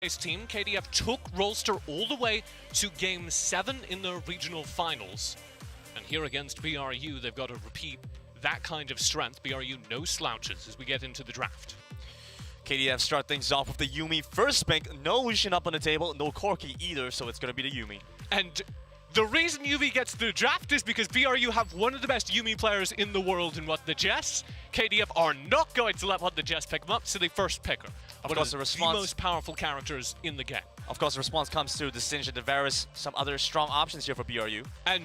team, KDF took Rolster all the way to Game 7 in the regional finals. And here against BRU, they've got to repeat that kind of strength. BRU no slouches as we get into the draft. KDF start things off with the Yuumi first pick. No Lucian up on the table, no Corki either, so it's going to be the Yuumi. And the reason Yuumi gets the draft is because BRU have one of the best Yuumi players in the world in what the Jess. KDF are not going to let what the Jess pick him up, so they first pick her. Of course, the most powerful characters in the game. Of course, the response comes through the Singe and the Varus, some other strong options here for BRU. And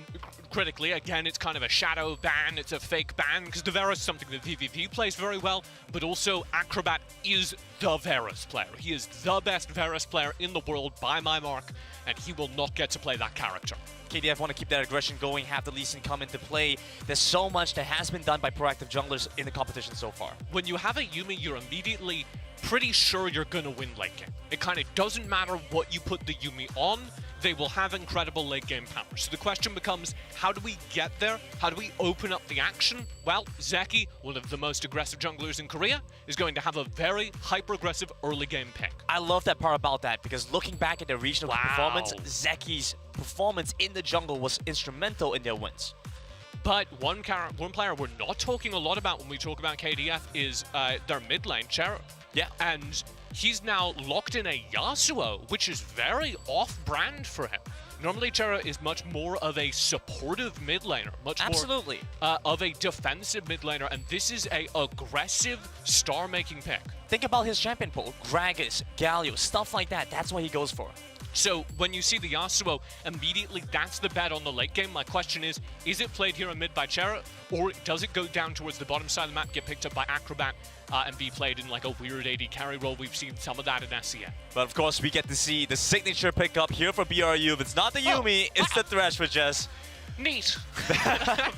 critically, again, it's kind of a shadow ban, it's a fake ban, because the Varus is something that VVV plays very well, but also Acrobat is the Varus player. He is the best Varus player in the world by my mark, and he will not get to play that character. KDF want to keep that aggression going, have the Lee Sin come into play. There's so much that has been done by proactive junglers in the competition so far. When you have a Yuumi, you're immediately pretty sure you're going to win late game. It kind of doesn't matter what you put the Yuumi on, they will have incredible late game power. So the question becomes, how do we get there? How do we open up the action? Well, Zeki, one of the most aggressive junglers in Korea, is going to have a very hyper-aggressive early game pick. I love that part about that, because looking back at their regional performance, Zeki's performance in the jungle was instrumental in their wins. But one player we're not talking a lot about when we talk about KDF is their mid lane, Chero. Yeah. And he's now locked in a Yasuo, which is very off-brand for him. Normally, Chero is much more of a supportive mid laner, much Absolutely. more of a defensive mid laner, and this is a aggressive star-making pick. Think about his champion pool, Gragas, Galio, stuff like that. That's what he goes for. So when you see the Yasuo, immediately that's the bet on the late game. My question is it played here in mid by Chero, or does it go down towards the bottom side of the map, get picked up by Acrobat, and be played in like a weird AD carry role? We've seen some of that in SCN. But of course, we get to see the signature pickup here for BRU. If it's not the Yuumi, it's the Thresh for Jess. Neat.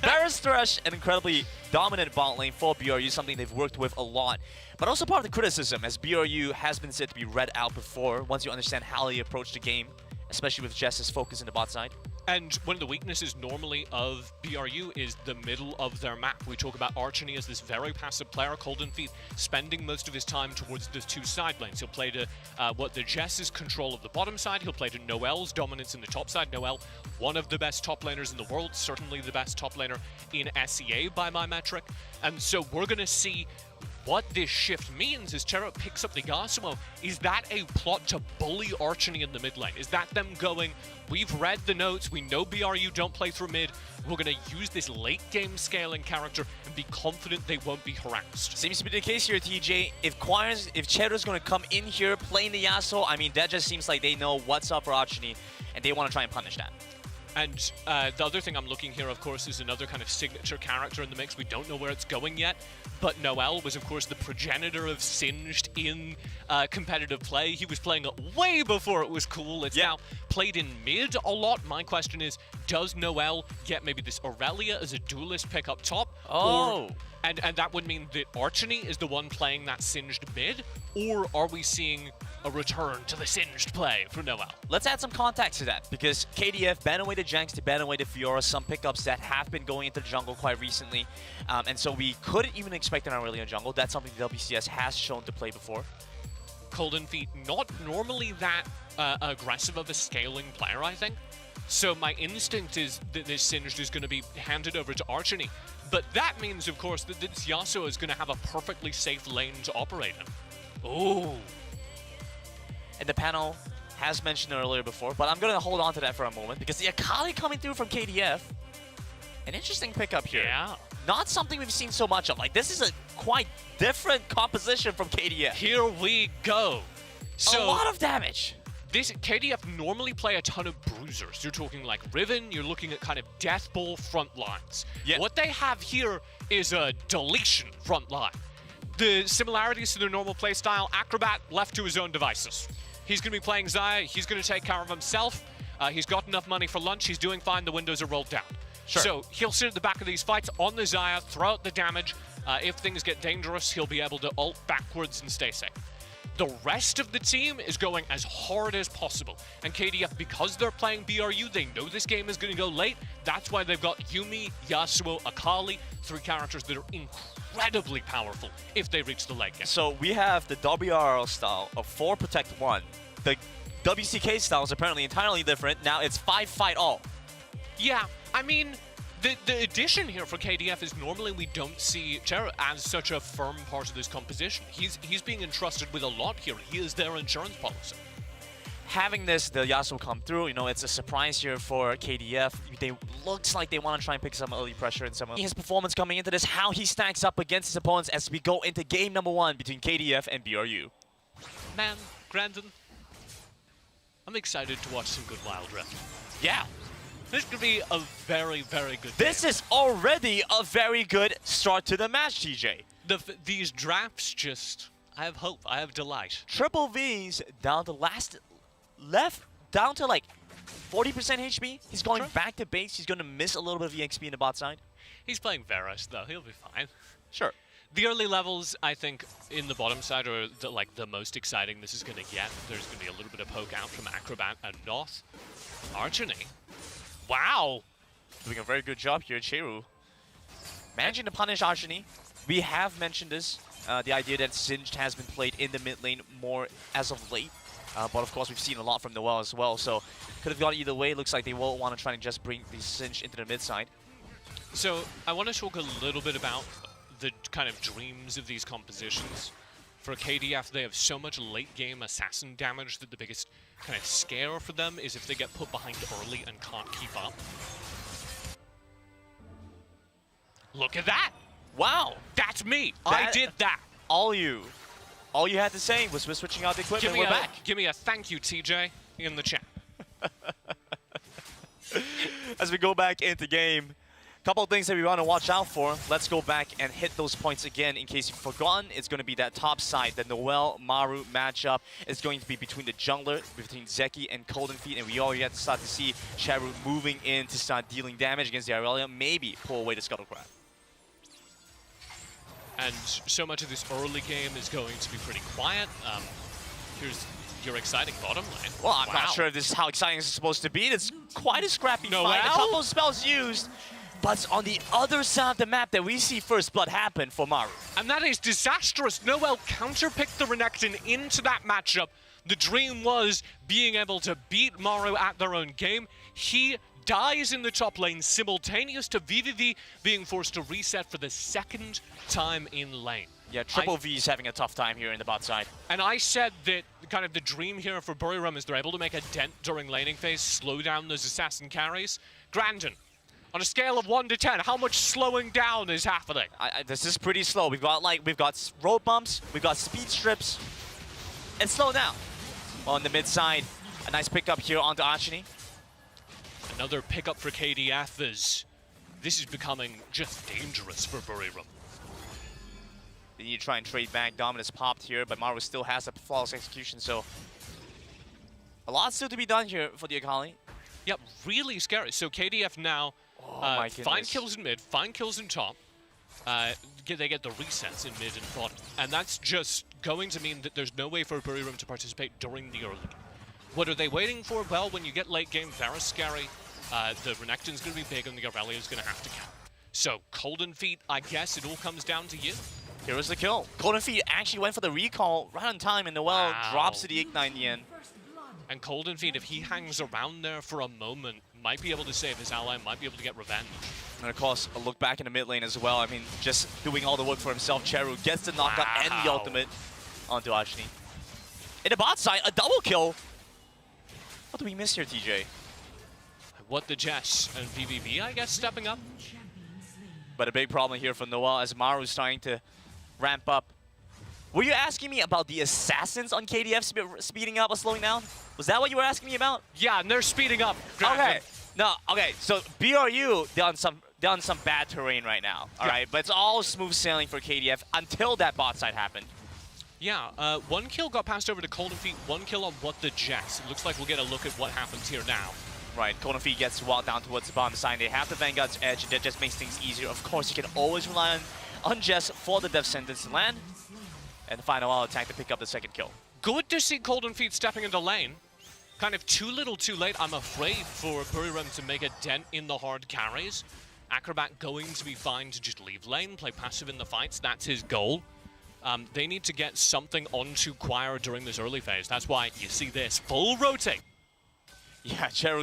Varus Thresh, an incredibly dominant bot lane for BRU, something they've worked with a lot. But also part of the criticism, as BRU has been said to be read out before, once you understand how they approach the game, especially with Jess's focus in the bot side. And one of the weaknesses normally of BRU is the middle of their map. We talk about Archony as this very passive player, Golden Feet, spending most of his time towards the two side lanes. He'll play to what the Jess's control of the bottom side. He'll play to Noel's dominance in the top side. Noel, one of the best top laners in the world, certainly the best top laner in SEA by my metric. And so we're going to see what this shift means as Chero picks up the Yasuo. Is that a plot to bully Archony in the mid lane? Is that them going, we've read the notes, we know BRU don't play through mid, we're going to use this late game scaling character and be confident they won't be harassed? Seems to be the case here, TJ. If Chero's going to come in here playing the Yasuo, I mean, that just seems like they know what's up for Archony, and they want to try and punish that. And the other thing I'm looking here, of course, is another kind of signature character in the mix. We don't know where it's going yet, but Noel was, of course, the progenitor of Singed in competitive play. He was playing it way before it was cool. It's now played in mid a lot. My question is, does Noel get maybe this Aurelia as a duelist pick up top? Oh! And that would mean that Archony is the one playing that Singed mid, or are we seeing a return to the Singed play for Noel? Let's add some context to that, because KDF ban away the Janks, to ban away the Fiora, some pickups that have been going into the jungle quite recently, and so we couldn't even expect an Aurelia jungle. That's something the WCS has shown to play before. Golden Feet, not normally that aggressive of a scaling player, I think. So my instinct is that this Singed is going to be handed over to Archony. But that means, of course, that this Yasuo is going to have a perfectly safe lane to operate in. Ooh. And the panel has mentioned it earlier before, but I'm going to hold on to that for a moment, because the Akali coming through from KDF, an interesting pickup here. Yeah. Not something we've seen so much of. Like, this is a quite different composition from KDF. Here we go. So a lot of damage. This KDF normally play a ton of bruisers. You're talking like Riven, you're looking at kind of Death Ball front lines. Yeah. What they have here is a deletion front line. The similarities to their normal playstyle, Acrobat left to his own devices. He's going to be playing Xayah, he's going to take care of himself. He's got enough money for lunch, he's doing fine, the windows are rolled down. Sure. So he'll sit at the back of these fights on the Xayah, throw out the damage. If things get dangerous, he'll be able to ult backwards and stay safe. The rest of the team is going as hard as possible. And KDF, because they're playing BRU, they know this game is going to go late. That's why they've got Yuumi, Yasuo, Akali, three characters that are incredibly powerful if they reach the late game. So we have the WRL style of 4 protect 1, the WCK style is apparently entirely different. Now it's 5-fight-all. Yeah, I mean, the addition here for KDF is normally we don't see Cheru as such a firm part of this composition. He's being entrusted with a lot here. He is their insurance policy. Having this, the Yasuo come through, you know, it's a surprise here for KDF. They looks like they want to try and pick some early pressure and some of his performance coming into this, how he stacks up against his opponents as we go into game number 1 between KDF and BRU. Man, Grandin, I'm excited to watch some good Wild Rift. Yeah. This could be a very, very good This game. is already a very good start to the match, TJ. These drafts just, I have hope, I have delight. Triple V's down to down to like 40% HP. He's going back to base. He's going to miss a little bit of EXP in the bot side. He's playing Varus, though. He'll be fine. Sure. The early levels, I think, in the bottom side are the most exciting this is going to get. There's going to be a little bit of poke out from Acrobat and Noth. Archony. Wow. Doing a very good job here, Cheru. Managing to punish Archony. We have mentioned this, the idea that Singed has been played in the mid lane more as of late. But of course, we've seen a lot from Noel as well, so could have gone either way. Looks like they will want to try and just bring the Singed into the mid side. So I want to talk a little bit about the kind of dreams of these compositions. For KDF, they have so much late-game assassin damage that the biggest kind of scare for them is if they get put behind early and can't keep up. Look at that! Wow! That's me! I did that! All you had to say was we're switching out the equipment, we're back. Give me a thank you, TJ, in the chat. As we go back into game, couple of things that we want to watch out for. Let's go back and hit those points again in case you've forgotten. It's going to be that top side, the Noel-Maru matchup. It's going to be between the jungler, between Zeki and Golden Feet, and we already have to start to see Cheru moving in to start dealing damage against the Irelia, maybe pull away the Scuttlecraft. And so much of this early game is going to be pretty quiet. Here's your exciting bottom lane. Well, I'm not sure if this is how exciting it's supposed to be. It's quite a scrappy Noel? fight. A couple of spells used. But it's on the other side of the map that we see First Blood happen for Maru. And that is disastrous. Noel counterpicked the Renekton into that matchup. The dream was being able to beat Maru at their own game. He dies in the top lane, simultaneous to VVV being forced to reset for the second time in lane. Yeah, Triple V's having a tough time here in the bot side. And I said that kind of the dream here for Buriram is they're able to make a dent during laning phase, slow down those assassin carries. Grandin, on a scale of 1 to 10, how much slowing down is happening? This is pretty slow. We've got road bumps, we've got speed strips, and slow down. On the mid side, a nice pickup here onto Archony. Another pickup for KDF as this is becoming just dangerous for Buriram. They need to try and trade back. Dominus popped here, but Maru still has a flawless execution, so a lot still to be done here for the Akali. Yep, really scary. So KDF now find kills in mid, find kills in top. They get the resets in mid and bottom. And that's just going to mean that there's no way for Buriram to participate during the early game. What are they waiting for? Well, when you get late game, Varus scary, the Renekton's going to be big and the Aurelia's going to have to count. So, Golden Feet, I guess it all comes down to you. Here was the kill. Golden Feet actually went for the recall right on time, and Noel drops to the Ignite in the end. And Golden Feet, if he hangs around there for a moment, might be able to save his ally, might be able to get revenge. And of course, a look back in the mid lane as well. I mean, just doing all the work for himself. Cheru gets the knockup and the ultimate onto Archony. In the bot side, a double kill. What do we miss here, TJ? What the Jess and VVV, I guess, stepping up. But a big problem here for Noel as Maru's starting to ramp up. Were you asking me about the assassins on KDF speeding up or slowing down? Was that what you were asking me about? Yeah, and they're speeding up. Okay. No, okay. So BRU, they're on some bad terrain right now. All right, but it's all smooth sailing for KDF until that bot side happened. Yeah, 1 kill got passed over to Golden Feet, 1 kill on What the Jess. It looks like we'll get a look at what happens here now. Right, Golden Feet gets walked down towards the bottom side. They have the Vanguard's edge, and that just makes things easier. Of course, you can always rely on Jess for the death sentence to land. And the final wall attack to pick up the second kill. Good to see Golden Feet stepping into lane. Kind of too little too late, I'm afraid, for Buriram to make a dent in the hard carries. Acrobat going to be fine to just leave lane, play passive in the fights, that's his goal. They need to get something onto Choir during this early phase. That's why you see this full rotate. Yeah, Cheru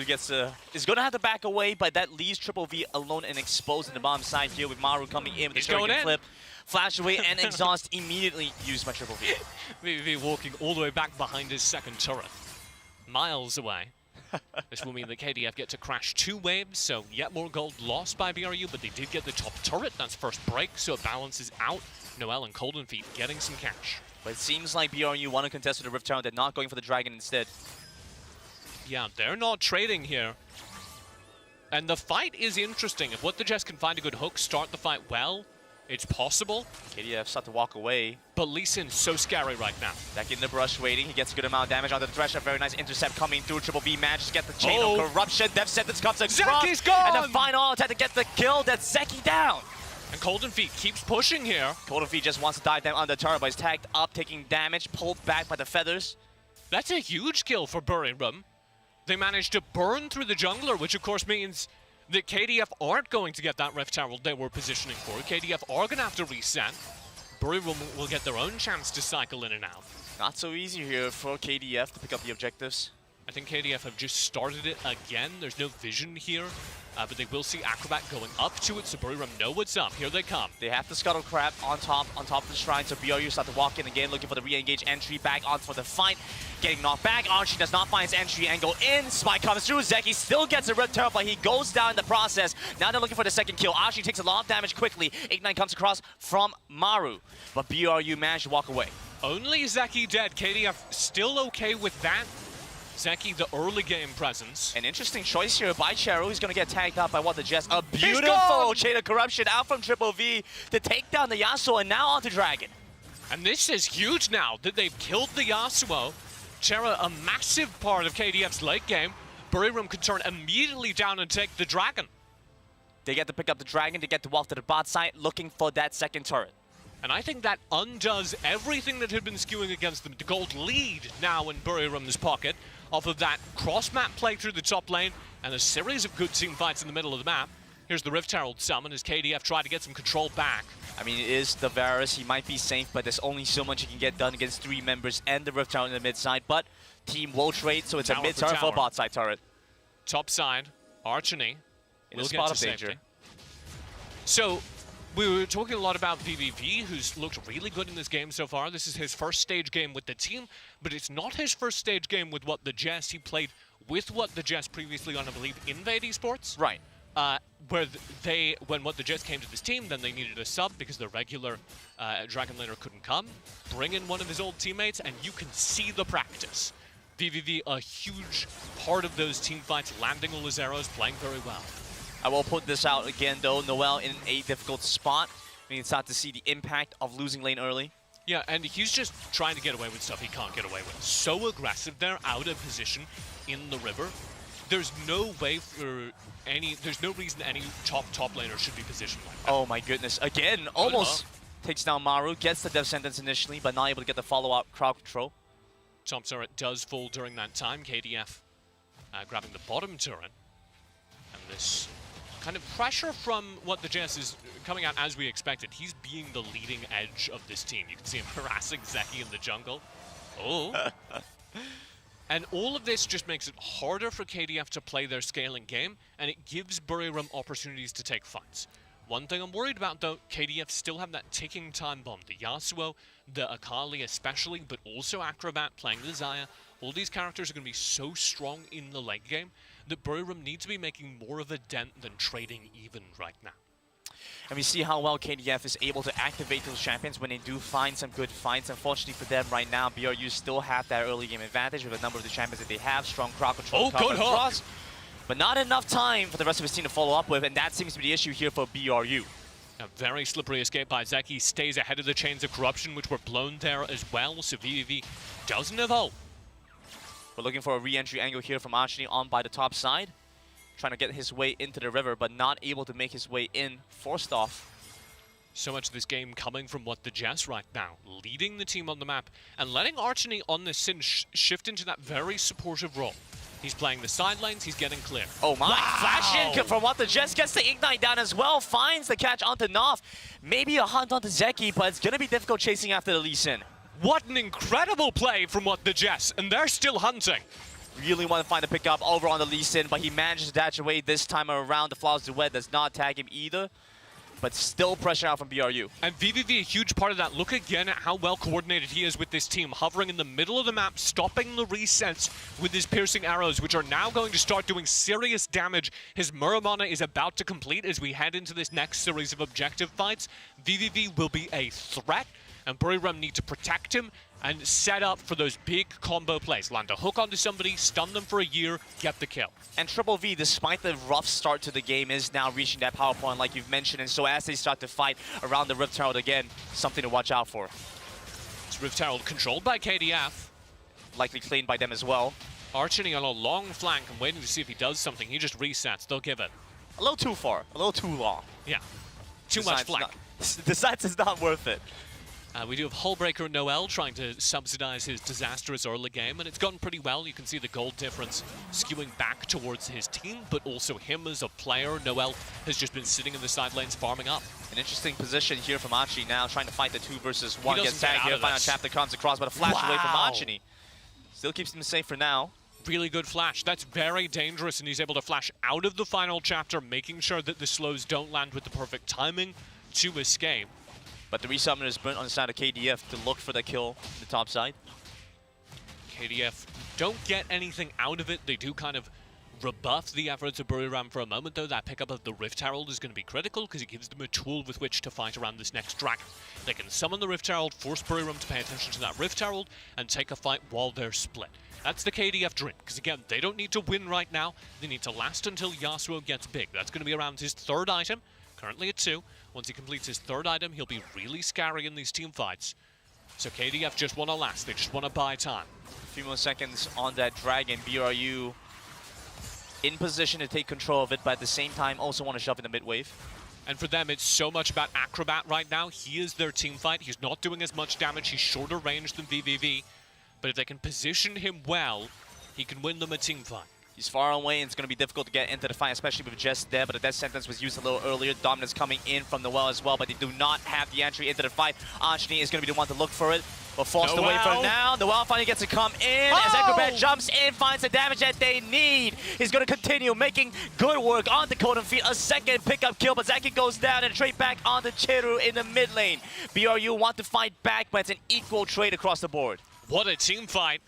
is going to have to back away, but that leaves Triple V alone and exposed in the bottom side here with Maru coming in with the shuriken flip. Flash away and exhaust immediately used by Triple V. VVV walking all the way back behind his second turret. Miles away. This will mean that KDF get to crash 2 waves, so yet more gold lost by BRU, but they did get the top turret. That's first break, so it balances out. Noel and Colden Feet getting some cash. But it seems like BRU want to contest with the Rift Tower. They're not going for the Dragon instead. Yeah, they're not trading here. And the fight is interesting. If What the Jets can find a good hook, start the fight well, it's possible. KDF start to walk away. But Lee Sin's so scary right now. Back in the brush waiting. He gets a good amount of damage onto the Thresher. Very nice intercept coming through. Triple V manages to get the chain of corruption. Death Sentence comes across. Zeki's gone! And the final attack to get the kill. That's Zeki down. And Colden Feet keeps pushing here. Colden Feet just wants to dive down on the turret, but he's tagged up, taking damage, pulled back by the feathers. That's a huge kill for Buriram. They managed to burn through the jungler, which of course means that KDF aren't going to get that Rift Tower they were positioning for. KDF are going to have to reset. Buriram will get their own chance to cycle in and out. Not so easy here for KDF to pick up the objectives. I think KDF have just started it again. There's no vision here, but they will see Acrobat going up to it, so Buriram know what's up. Here they come. They have the Scuttle Crab on top of the shrine, so BRU start to walk in again, looking for the re-engage entry back on for the fight. Getting knocked back, Archie does not find his entry angle in. Spike comes through, Zeki still gets a Rift Tower, but he goes down in the process. Now they're looking for the second kill. Archie takes a lot of damage quickly. Ignite comes across from Maru, but BRU managed to walk away. Only Zeki dead. KDF still okay with that. Zeki, the early game presence. An interesting choice here by Cheru. He's going to get tagged out by What the Jets. A beautiful chain of corruption out from Triple V to take down the Yasuo, and now onto Dragon. And this is huge now that they've killed the Yasuo. Cheru, a massive part of KDF's late game. Buriram could turn immediately down and take the Dragon. They get to pick up the Dragon to get to walk to the bot side, looking for that second turret. And I think that undoes everything that had been skewing against them. The gold lead now in Buriram's pocket off of that cross-map play through the top lane and a series of good team fights in the middle of the map. Here's the Rift Herald summon as KDF try to get some control back. I mean, it is the Varus. He might be safe, but there's only so much he can get done against 3 members and the Rift Herald in the mid side. But team will trade, so it's a mid turret for bot side turret. Top side, Archony will get to safety. Danger. So, we were talking a lot about VVV, who's looked really good in this game so far. This is his first stage game with the team, but it's not his first stage game with What the Jets. He played with What the Jets previously on, I believe, Invade Esports. Right. Where when What the Jets came to this team, then they needed a sub because the regular Dragon Laner couldn't come. Bring in one of his old teammates, and you can see the practice. VVV, a huge part of those team fights, landing all his arrows, playing very well. I will put this out again, though. Noel in a difficult spot. We can start to see the impact of losing lane early. Yeah, and he's just trying to get away with stuff he can't get away with. So aggressive there, out of position in the river. There's no way for there's no reason any top laner should be positioned like that. Oh my goodness. Again, almost takes down Maru, gets the death sentence initially, but not able to get the follow-up crowd control. Top turret does fall during that time. KDF grabbing the bottom turret. And this kind of pressure from What the Jets is coming out as we expected. He's being the leading edge of this team. You can see him harassing Zeki in the jungle. Oh. And all of this just makes it harder for KDF to play their scaling game, and it gives Buriram opportunities to take fights. One thing I'm worried about, though, KDF still have that ticking time bomb. The Yasuo, the Akali especially, but also Acrobat playing the Xayah. All these characters are going to be so strong in the late game that Buriram needs to be making more of a dent than trading even right now. And we see how well KDF is able to activate those champions when they do find some good fights. Unfortunately for them right now, BRU still have that early game advantage with a number of the champions that they have. Strong crowd control. Oh, good hook! But not enough time for the rest of his team to follow up with, and that seems to be the issue here for BRU. A very slippery escape by Zeki, stays ahead of the chains of corruption, which were blown there as well, so VVV doesn't have hope. We're looking for a re-entry angle here from Archony on by the top side. Trying to get his way into the river, but not able to make his way in, forced off. So much of this game coming from What the Jets right now, leading the team on the map, and letting Archony on this Sin shift into that very supportive role. He's playing the side lanes, he's getting clear. Oh my, Wow. flash in from what the Jets gets the Ignite down as well, finds the catch onto Nov. Maybe a hunt onto Zeki, but it's gonna be difficult chasing after the Lee Sin. What an incredible play from what the Jets, and they're still hunting. Really want to find a pickup over on the Lee Sin, but he manages to dash away this time around. The Flowers Duet does not tag him either, but still pressure out from BRU. And VVV, a huge part of that. Look again at how well coordinated he is with this team, hovering in the middle of the map, stopping the resets with his piercing arrows, which are now going to start doing serious damage. His Muramana is about to complete as we head into this next series of objective fights. VVV will be a threat, and Buriram need to protect him and set up for those big combo plays. Land a hook onto somebody, stun them for a year, get the kill. And Triple V, despite the rough start to the game, is now reaching that power point like you've mentioned, and so as they start to fight around the Rift Herald again, something to watch out for. It's Rift Herald controlled by KDF. Likely cleaned by them as well. Archony on a long flank and waiting to see if he does something. He just resets, they'll give it. A little too far, a little too long. Yeah, too much flank. The sides is not worth it. We do have Hullbreaker and Noel trying to subsidize his disastrous early game, and it's gone pretty well. You can see the gold difference skewing back towards his team, but also him as a player. Noel has just been sitting in the side lanes farming up. An interesting position here from Archie now, trying to fight the 2 versus 1. Gets tagged here, final chapter comes across, but a flash away from Archie. Still keeps him safe for now. Really good flash. That's very dangerous, and he's able to flash out of the final chapter, making sure that the slows don't land with the perfect timing to escape. But the resummoner is burnt on the side of KDF to look for the kill on the top side. KDF don't get anything out of it. They do kind of rebuff the efforts of Buriram for a moment, though. That pickup of the Rift Herald is going to be critical because it gives them a tool with which to fight around this next dragon. They can summon the Rift Herald, force Buriram to pay attention to that Rift Herald, and take a fight while they're split. That's the KDF dream, because again, they don't need to win right now. They need to last until Yasuo gets big. That's going to be around his 3rd item, currently at 2. Once he completes his 3rd item, he'll be really scary in these team fights. So KDF just want to last, they just want to buy time. A few more seconds on that dragon. BRU in position to take control of it, but at the same time also want to shove in the mid wave. And for them, it's so much about Acrobat right now. He is their team fight. He's not doing as much damage. He's shorter range than VVV. But if they can position him well, he can win them a team fight. He's far away, and it's going to be difficult to get into the fight, especially with Jess there, but the death sentence was used a little earlier. Dominance coming in from Noel as well, but they do not have the entry into the fight. Archie is going to be the one to look for it, but forced away for now. Noel finally gets to come in as Acrobat jumps in, finds the damage that they need. He's going to continue making good work on the Golden Feet. A second pickup kill, but Zeki goes down and trade back on the Chiru in the mid lane. BRU want to fight back, but it's an equal trade across the board. What a team fight.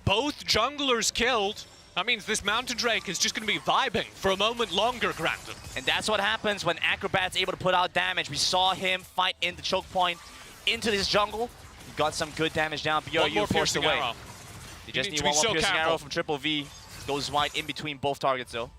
Both junglers killed. That means this Mountain Drake is just going to be vibing for a moment longer, granted. And that's what happens when Acrobat's able to put out damage. We saw him fight in the choke point into this jungle. He got some good damage down. BRU forced away. Arrow. They just need one more piercing arrow from Triple V. Goes wide in between both targets, though.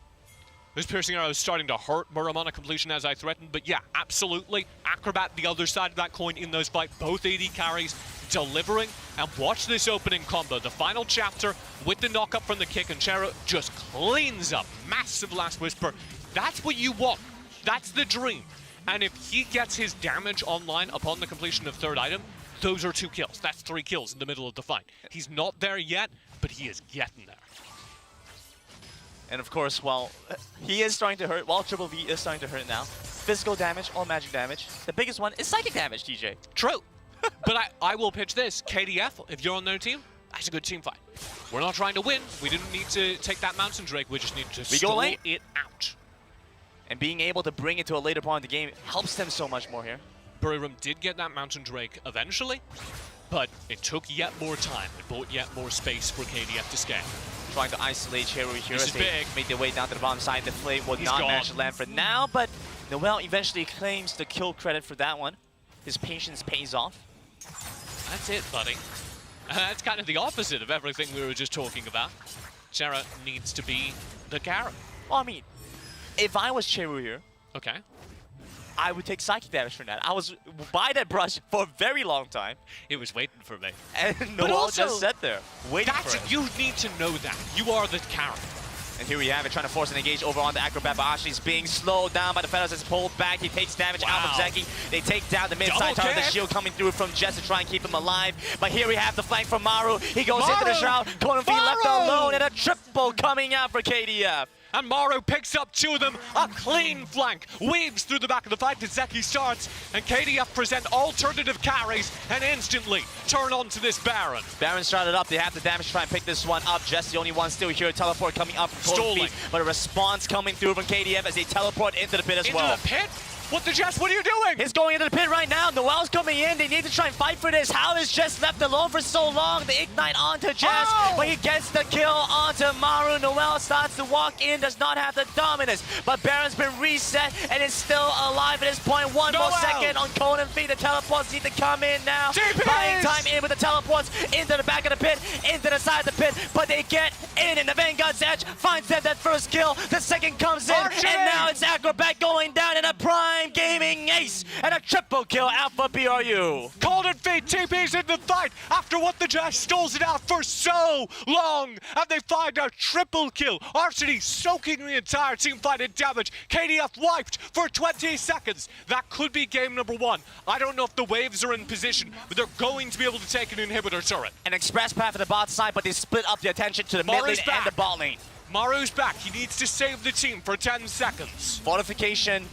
This piercing arrow is starting to hurt Muramana completion as I threatened, but yeah, absolutely. Acrobat, the other side of that coin in those fights, both AD carries delivering. And watch this opening combo. The final chapter with the knock-up from the kick, and Chero just cleans up. Massive Last Whisper. That's what you want. That's the dream. And if he gets his damage online upon the completion of 3rd item, those are 2 kills. That's 3 kills in the middle of the fight. He's not there yet, but he is getting there. And of course, while he is starting to hurt, while Triple V is starting to hurt now, physical damage or magic damage, the biggest one is psychic damage, TJ. True. But I will pitch this. KDF, if you're on their team, that's a good team fight. We're not trying to win. We didn't need to take that Mountain Drake. We just need to stall it out. And being able to bring it to a later point in the game helps them so much more here. Buriram did get that Mountain Drake eventually, but it took yet more time. It bought yet more space for KDF to scale. Trying to isolate Cheru here This as is they big. make their way down to the bottom side. The flame will He's not gone. manage to land for now, but Noel eventually claims the kill credit for that one. His patience pays off. That's it, buddy. That's kind of the opposite of everything we were just talking about. Chera needs to be the carrot. Well, I mean, if I was Cheru here, Okay. I would take psychic damage from that. I was by that brush for a very long time. It was waiting for me. And But Noel also, just sat there, waiting for it. You need to know that. You are the carrot. And here we have it, trying to force an engage over on the Acrobat, but Ashley's being slowed down by the Feathers as pulled back. He takes damage out from Zeki. They take down the mid-side tower. The shield coming through from Jess to try and keep him alive. But here we have the flank from Maru. He goes into the shroud. Golden Feet left alone, and a triple triple coming out for KDF. And Maru picks up 2 of them, a clean flank, weaves through the back of the fight, Zeki starts, and KDF present alternative carries and instantly turn onto this Baron. Baron started up, they have the damage to try and pick this one up. Jess the only one still here, teleport coming up from Golden Feet, but a response coming through from KDF as they teleport into the pit as well. Into the pit? What the Jess? What are you doing? He's going into the pit right now. Noel's coming in. They need to try and fight for this. How is Jess left alone for so long? The ignite onto Jess, but he gets the kill onto Maru. Noel starts to walk in, does not have the dominance, but Baron's been reset and is still alive at this point. One more second on Golden Feet. The teleports need to come in now. Buying time in with the teleports into the back of the pit, into the side of the pit, but they get in, and the Vanguard's Edge finds them that first kill. The second comes in, and now it's Acrobat going down in a prime gaming ace and a triple kill out for BRU. Golden Feet TP's in the fight after what the Jazz stalls it out for so long, and they find a triple kill. Arsony soaking the entire team fight in damage. KDF wiped for 20 seconds. That could be game number 1. I don't know if the waves are in position, but they're going to be able to take an inhibitor turret. An express path for the bot side, but they split up the attention to the mid lane and the bot lane. Maru's back. He needs to save the team for 10 seconds. Fortification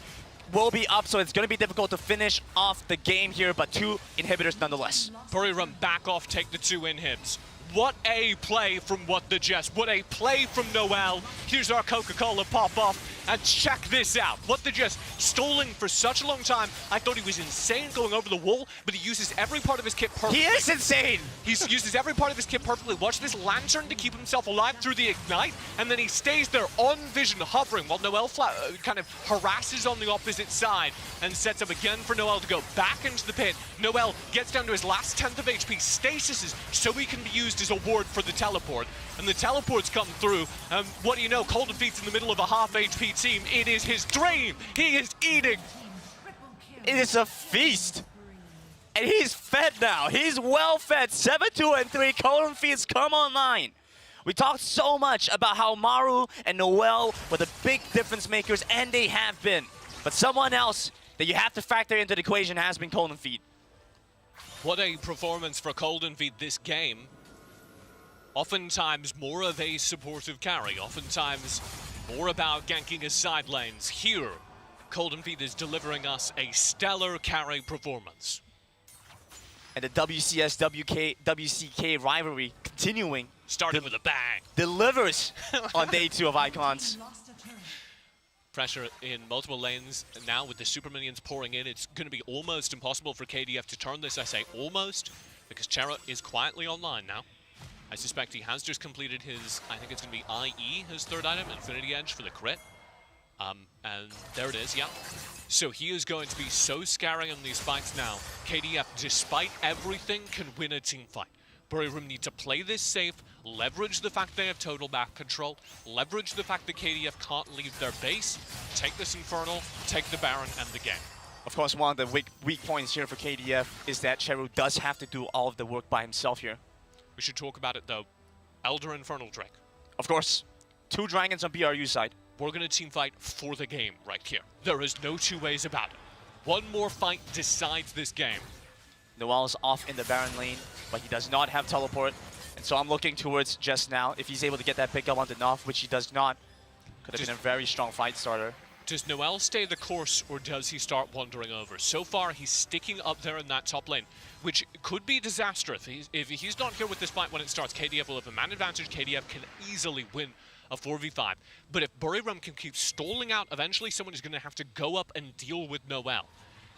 will be up, so it's going to be difficult to finish off the game here, but 2 inhibitors nonetheless. Buriram back off, take the 2 inhibs. What a play from What the Jess. What a play from Noel. Here's our Coca-Cola pop-off. And check this out. What the Jess, stalling for such a long time. I thought he was insane going over the wall, but he uses every part of his kit perfectly. He is insane! He uses every part of his kit perfectly. Watch this lantern to keep himself alive through the ignite, and then he stays there on vision, hovering, while Noel kind of harasses on the opposite side and sets up again for Noel to go back into the pit. Noel gets down to his last 10th of HP, stasises so he can be used as a ward for the teleport. And the teleports come through, and what do you know, Golden Feet's in the middle of a half HP team. It is his dream. He is eating. It is a feast. And he's fed now. He's well fed. 7-2 and 3. Golden Feet's come online. We talked so much about how Maru and Noel were the big difference makers, and they have been. But someone else that you have to factor into the equation has been Golden Feet. What a performance for Golden Feet this game. Oftentimes more of a supportive carry, oftentimes more about ganking his side lanes. Here, Golden Feet is delivering us a stellar carry performance. And the WCK rivalry continuing. Starting with a bang. Delivers on day 2 of Icons. Pressure in multiple lanes now with the super minions pouring in. It's going to be almost impossible for KDF to turn this. I say almost, because Chera is quietly online now. I suspect he has just completed his, I think it's going to be IE, his 3rd item, Infinity Edge for the crit. And there it is, yeah. So he is going to be so scary in these fights now. KDF, despite everything, can win a team fight. Buriram need to play this safe, leverage the fact they have total map control, leverage the fact that KDF can't leave their base, take this Infernal, take the Baron and the game. Of course, one of the weak points here for KDF is that Cheru does have to do all of the work by himself here. We should talk about it though. Elder Infernal Drake. Of course, 2 dragons on BRU side. We're gonna team fight for the game right here. There is no 2 ways about it. One more fight decides this game. Noel's off in the Baron lane, but he does not have teleport. And so I'm looking towards Jess now. If he's able to get that pickup on the Noth, which he does not, could have been a very strong fight starter. Does Noel stay the course, or does he start wandering over? So far, he's sticking up there in that top lane, which could be disastrous. If he's not here with this fight when it starts, KDF will have a man advantage. KDF can easily win a 4v5. But if Buriram can keep stalling out, eventually someone is going to have to go up and deal with Noel.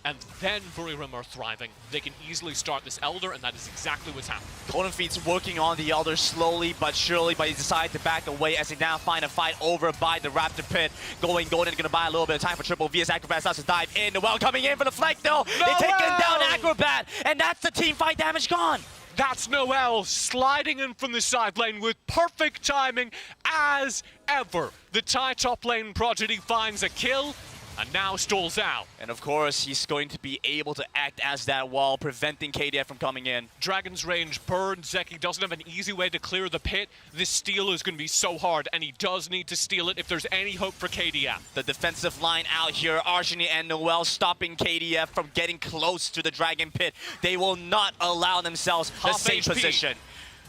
And then Buriram are thriving. They can easily start this Elder, and that is exactly what's happening. Golden Feet's working on the Elder slowly but surely, but he decided to back away as they now find a fight over by the Raptor pit. Golden gonna buy a little bit of time for Triple V as Acrobat starts to dive in. Noel coming in for the flank though. They're taking down Acrobat, and that's the team fight damage gone. That's Noel sliding in from the side lane with perfect timing as ever. The Thai top lane prodigy finds a kill and now stalls out. And of course, he's going to be able to act as that wall, preventing KDF from coming in. Dragon's range burned. Zeki doesn't have an easy way to clear the pit. This steal is going to be so hard, and he does need to steal it if there's any hope for KDF. The defensive line out here, Arshini and Noel stopping KDF from getting close to the Dragon pit. They will not allow themselves the same position.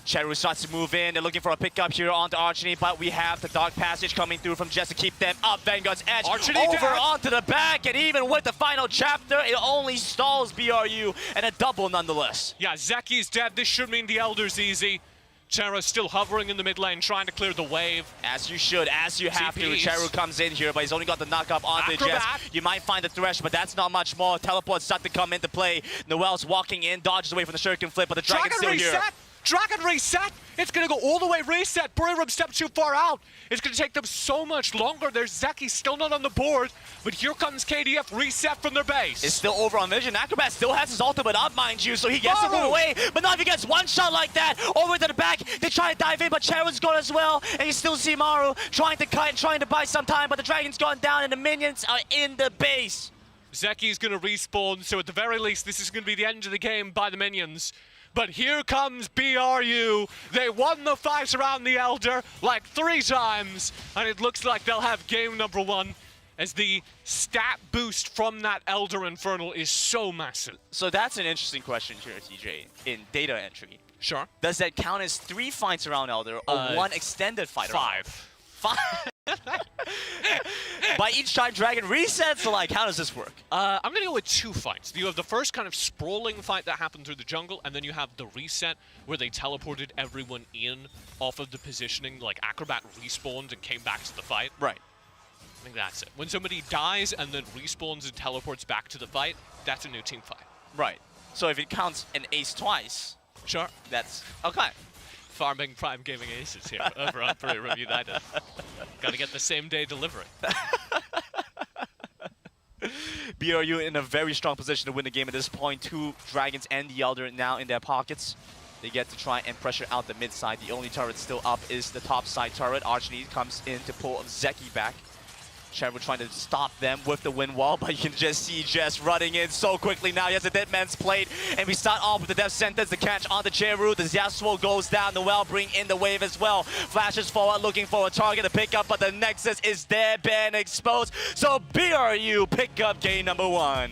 Cheru starts to move in. They're looking for a pickup here onto Archony, but we have the Dark Passage coming through from Jess to keep them up. Vanguard's Edge Archony over down. onto the back, and even with the final chapter, it only stalls BRU, and a double nonetheless. Yeah, Zeki's dead. This should mean the Elder's easy. Cheru still hovering in the mid lane, trying to clear the wave. As you should, as you have TPs. to. Cheru comes in here, but he's only got the knock-up onto Acrobat. Jess. You might find the Thresh, but that's not much more. Teleports start to come into play. Noel's walking in, dodges away from the Shuriken flip, but the Dragon's still reset! here. Dragon reset! It's gonna go all the way reset. Buriram stepped too far out. It's gonna take them so much longer. There's Zeki still not on the board, but here comes KDF reset from their base. It's still over on Vision. Acrobat still has his ultimate up, mind you, so he gets to move away. But not if he gets one shot like that. Over to the back, they try to dive in, but Cheru's gone as well. And you still see Maru trying to cut and trying to buy some time, but the Dragon's gone down and the minions are in the base. Zeki's gonna respawn, so at the very least, this is gonna be the end of the game by the minions. But here comes BRU. They won the fight around the Elder like 3 times, and it looks like they'll have game number 1 as the stat boost from that Elder Infernal is so massive. So that's an interesting question here, TJ, in data entry. Sure. Does that count as 3 fights around Elder or 1 extended fight around? 5. By each time Dragon resets, so like, how does this work? I'm gonna go with 2 fights. You have the first kind of sprawling fight that happened through the jungle, and then you have the reset where they teleported everyone in off of the positioning, like Acrobat respawned and came back to the fight. Right. I think that's it. When somebody dies and then respawns and teleports back to the fight, that's a new team fight. Right. So if it counts an ace twice, Sure. that's okay. Farming Prime Gaming Aces here over on Buriram United. Gotta get the same day delivery. BRU in a very strong position to win the game at this point. 2 Dragons and the Elder now in their pockets. They get to try and pressure out the mid side. The only turret still up is the top side turret. Archony comes in to pull Zeki back. Cheru trying to stop them with the wind wall, but you can just see Jess running in so quickly now. He has a dead man's plate, and we start off with the death sentence. The catch on the Cheru. The Yasuo goes down. Noel bring in the wave as well. Flashes forward, looking for a target to pick up, but the Nexus is there, been exposed. So BRU pick up game number 1.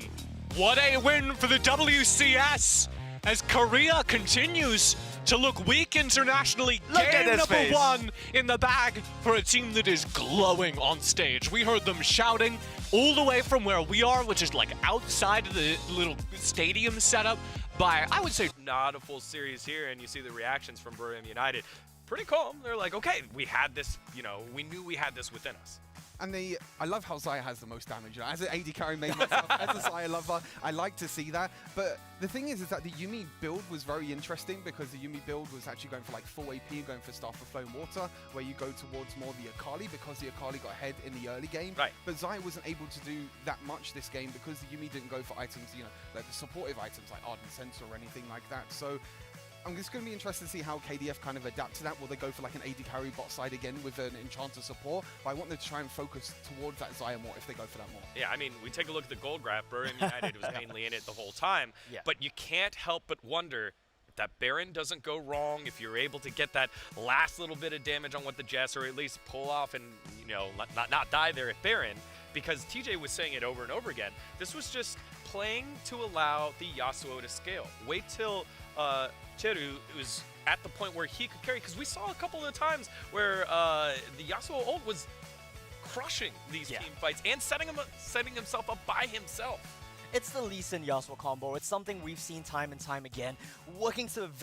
What a win for the WCS as Korea continues to look weak internationally. Look at Game this number face. 1 in the bag for a team that is glowing on stage. We heard them shouting all the way from where we are, which is like outside of the little stadium setup by, I would say, not a full series here, and you see the reactions from Buriram United. Pretty calm. They're like, okay, we had this, you know, we knew we had this within us. And I love how Xayah has the most damage. As an AD carry main myself, as a Xayah lover, I like to see that. But the thing is that the Yuumi build was very interesting because the Yuumi build was actually going for like full AP and going for Staff of Flowing Water, where you go towards more the Akali because the Akali got ahead in the early game. Right. But Xayah wasn't able to do that much this game because the Yuumi didn't go for items, you know, like the supportive items like Ardent Sensor or anything like that. So I'm just going to be interested to see how KDF kind of adapt to that. Will they go for like an AD carry bot side again with an Enchanter support? But I want them to try and focus towards that Xayah more if they go for that more. Yeah, I mean, we take a look at the gold graph. Buriram United was mainly in it the whole time. Yeah. But you can't help but wonder if that Baron doesn't go wrong, if you're able to get that last little bit of damage on what the Jess, or at least pull off and, you know, not die there at Baron. Because TJ was saying it over and over again. This was just playing to allow the Yasuo to scale. Wait till Cheru was at the point where he could carry, because we saw a couple of times where the Yasuo ult was crushing these team fights and setting himself up by himself. It's the Lee Sin Yasuo combo. It's something we've seen time and time again, working to